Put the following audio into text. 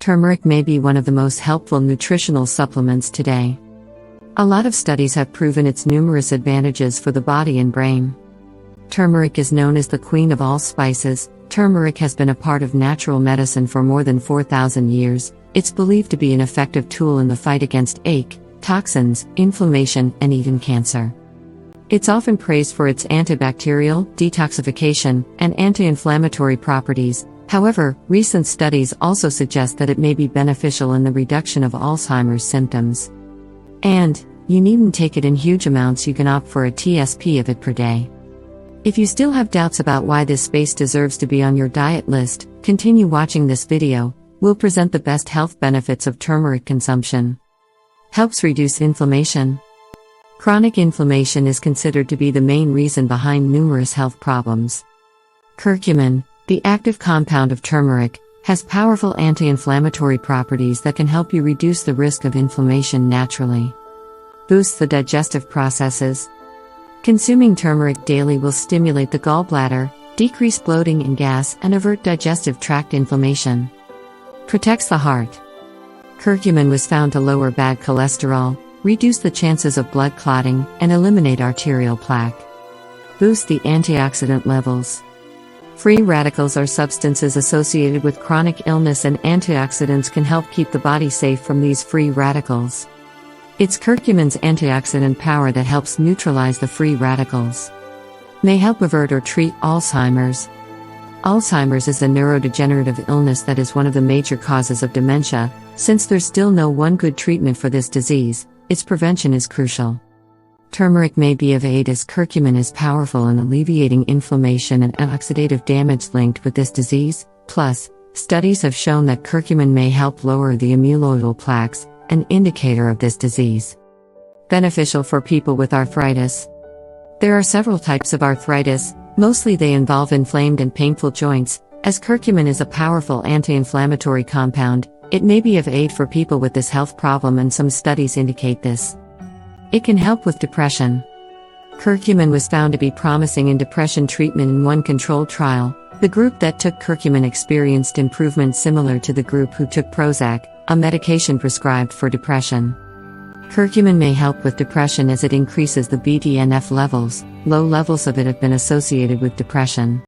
Turmeric may be one of the most helpful nutritional supplements today. A lot of studies have proven its numerous advantages for the body and brain. Turmeric is known as the queen of all spices. Turmeric has been a part of natural medicine for more than 4,000 years. It's believed to be an effective tool in the fight against ache, toxins, inflammation, and even cancer. It's often praised for its antibacterial, detoxification, and anti-inflammatory properties. However, recent studies also suggest that it may be beneficial in the reduction of Alzheimer's symptoms. And, you needn't take it in huge amounts. You can opt for a TSP of it per day. If you still have doubts about why this spice deserves to be on your diet list, continue watching this video. We'll present the best health benefits of turmeric consumption. Helps reduce inflammation. Chronic inflammation is considered to be the main reason behind numerous health problems. Curcumin, the active compound of turmeric, has powerful anti-inflammatory properties that can help you reduce the risk of inflammation naturally. Boosts the digestive processes. Consuming turmeric daily will stimulate the gallbladder, decrease bloating and gas, and avert digestive tract inflammation. Protects the heart. Curcumin was found to lower bad cholesterol, reduce the chances of blood clotting, and eliminate arterial plaque. Boost the antioxidant levels. Free radicals are substances associated with chronic illness, and antioxidants can help keep the body safe from these free radicals. It's curcumin's antioxidant power that helps neutralize the free radicals. May help avert or treat Alzheimer's. Alzheimer's is a neurodegenerative illness that is one of the major causes of dementia. Since there's still no one good treatment for this disease, its prevention is crucial. Turmeric may be of aid as curcumin is powerful in alleviating inflammation and oxidative damage linked with this disease. Plus, studies have shown that curcumin may help lower the amyloidal plaques, an indicator of this disease. Beneficial for people with arthritis. There are several types of arthritis. Mostly they involve inflamed and painful joints. As curcumin is a powerful anti-inflammatory compound, it may be of aid for people with this health problem, and some studies indicate this. It can help with depression. Curcumin was found to be promising in depression treatment in one controlled trial. The group that took curcumin experienced improvement similar to the group who took Prozac, a medication prescribed for depression. Curcumin may help with depression as it increases the BDNF levels. Low levels of it have been associated with depression.